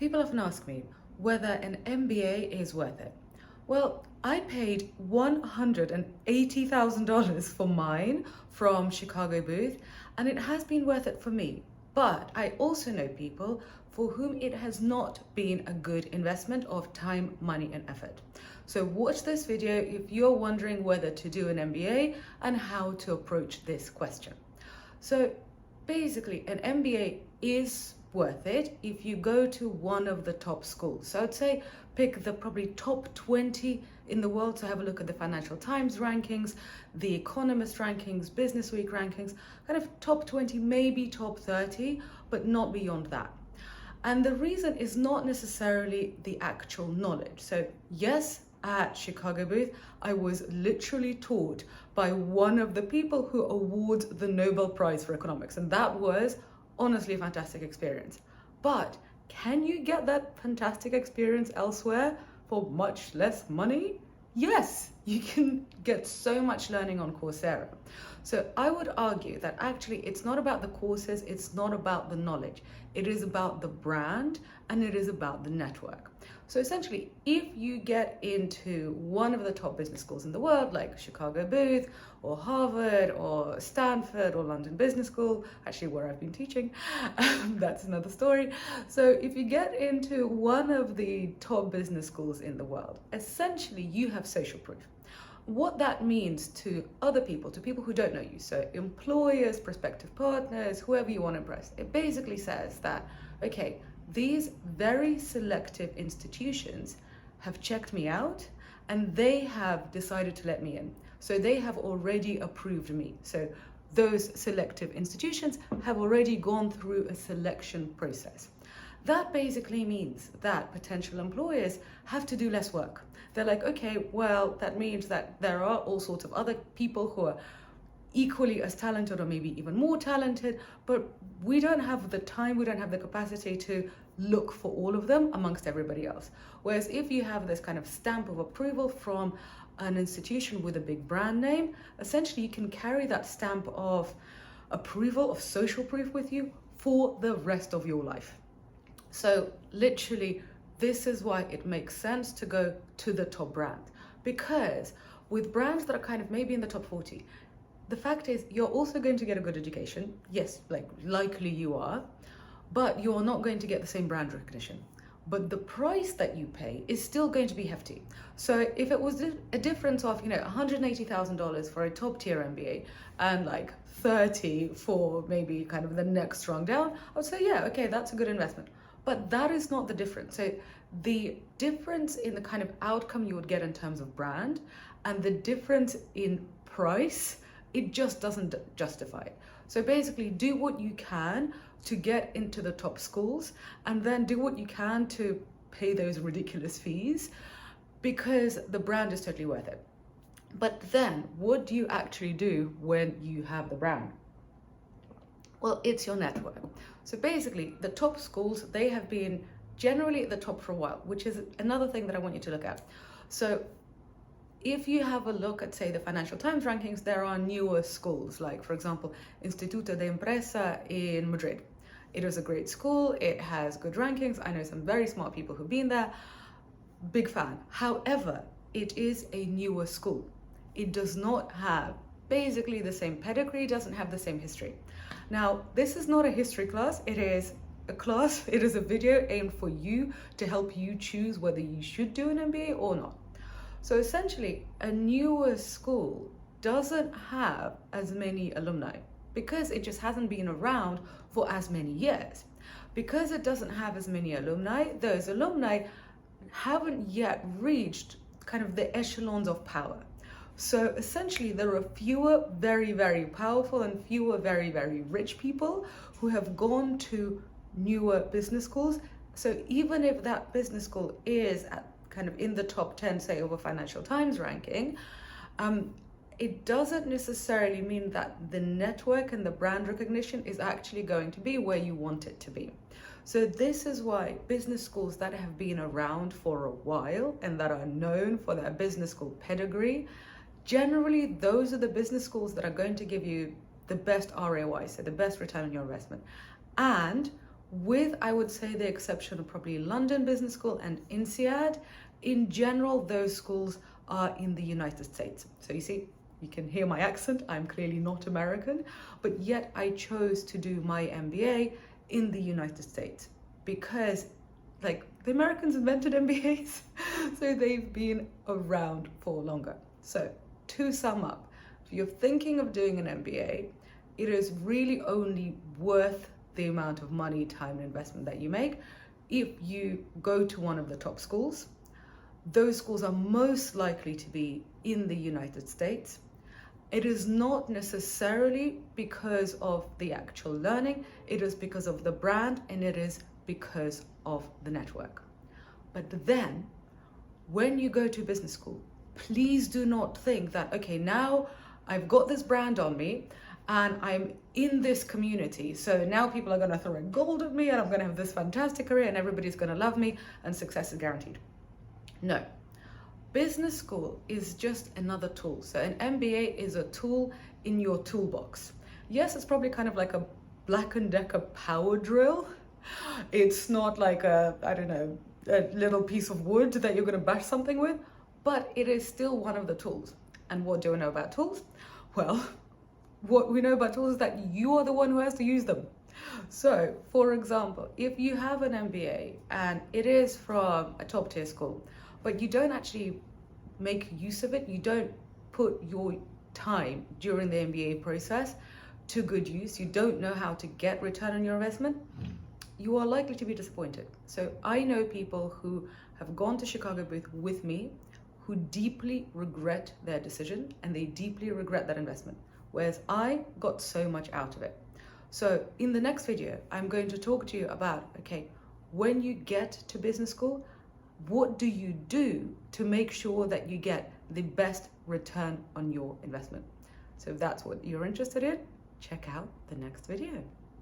People often ask me whether an MBA is worth it. Well, I paid $180,000 for mine from Chicago Booth, and it has been worth it for me. But I also know people for whom it has not been a good investment of time, money, and effort. So watch this video if you're wondering whether to do an MBA and how to approach this question. So basically, an MBA is worth it if you go to one of the top schools. So I'd say pick the probably top 20 in the world. So have a look at the Financial Times rankings, the Economist rankings, Business Week rankings, kind of top 20, maybe top 30, but not beyond that. And the reason is not necessarily the actual knowledge. So yes, at Chicago Booth, I was literally taught by one of the people who awards the Nobel Prize for Economics. And that was honestly a fantastic experience. But can you get that fantastic experience elsewhere for much less money? Yes, you can get so much learning on Coursera. So I would argue that actually it's not about the courses, it's not about the knowledge. It is about the brand and it is about the network. So essentially, if you get into one of the top business schools in the world, like Chicago Booth or Harvard or Stanford or London Business School, actually where I've been teaching, that's another story. So if you get into one of the top business schools in the world, essentially you have social proof. What that means to other people, to people who don't know you, so employers, prospective partners, whoever you want to impress, it basically says that, okay, these very selective institutions have checked me out and they have decided to let me in. So they have already approved me. So those selective institutions have already gone through a selection process. That basically means that potential employers have to do less work. They're like, okay, well, that means that there are all sorts of other people who are equally as talented or maybe even more talented, but we don't have the time, we don't have the capacity to look for all of them amongst everybody else. Whereas if you have this kind of stamp of approval from an institution with a big brand name, essentially you can carry that stamp of approval, of social proof with you for the rest of your life. So literally, this is why it makes sense to go to the top brand, because with brands that are kind of maybe in the top 40, the fact is you're also going to get a good education. Yes, likely you are, but you're not going to get the same brand recognition. But the price that you pay is still going to be hefty. So if it was a difference of, $180,000 for a top tier MBA and like 30 for maybe kind of the next rung down, I would say, yeah, okay, that's a good investment. But that is not the difference. So the difference in the kind of outcome you would get in terms of brand and the difference in price, it just doesn't justify it. So basically do what you can to get into the top schools and then do what you can to pay those ridiculous fees because the brand is totally worth it. But then what do you actually do when you have the brand? Well, it's your network. So basically the top schools, they have been generally at the top for a while, which is another thing that I want you to look at. So if you have a look at, say, the Financial Times rankings, there are newer schools, like, for example, Instituto de Empresa in Madrid. It is a great school. It has good rankings. I know some very smart people who've been there. Big fan. However, it is a newer school. It does not have basically the same pedigree, doesn't have the same history. Now, this is not a history class. It is a class. It is a video aimed for you to help you choose whether you should do an MBA or not. So essentially, a newer school doesn't have as many alumni because it just hasn't been around for as many years. Because it doesn't have as many alumni, those alumni haven't yet reached kind of the echelons of power. So essentially, there are fewer very, very powerful and fewer very, very rich people who have gone to newer business schools. So even if that business school is at kind of in the top 10, say, of a Financial Times ranking, it doesn't necessarily mean that the network and the brand recognition is actually going to be where you want it to be. So this is why business schools that have been around for a while and that are known for their business school pedigree, generally those are the business schools that are going to give you the best ROI, so the best return on your investment. And with, I would say, the exception of probably London Business School and INSEAD. In general, those schools are in the United States. So you see, you can hear my accent. I'm clearly not American, but yet I chose to do my MBA in the United States because, like, the Americans invented MBAs, so they've been around for longer. So to sum up, if you're thinking of doing an MBA, it is really only worth the amount of money, time, and investment that you make if you go to one of the top schools. Those schools are most likely to be in the United States. It is not necessarily because of the actual learning, it is because of the brand, and it is because of the network. But then, when you go to business school, please do not think that, okay, now I've got this brand on me and I'm in this community, so now people are going to throw gold at me and I'm going to have this fantastic career and everybody's going to love me and success is guaranteed. No. Business school is just another tool. So an MBA is a tool in your toolbox. Yes, it's probably kind of like a Black & Decker power drill. It's not like a little piece of wood that you're going to bash something with, but it is still one of the tools. And what do I know about tools? Well, what we know about tools is that you are the one who has to use them. So, for example, if you have an MBA and it is from a top tier school, but you don't actually make use of it, you don't put your time during the MBA process to good use, you don't know how to get return on your investment, you are likely to be disappointed. So I know people who have gone to Chicago Booth with me who deeply regret their decision and they deeply regret that investment, whereas I got so much out of it. So in the next video, I'm going to talk to you about, okay, when you get to business school, what do you do to make sure that you get the best return on your investment? So if that's what you're interested in, check out the next video.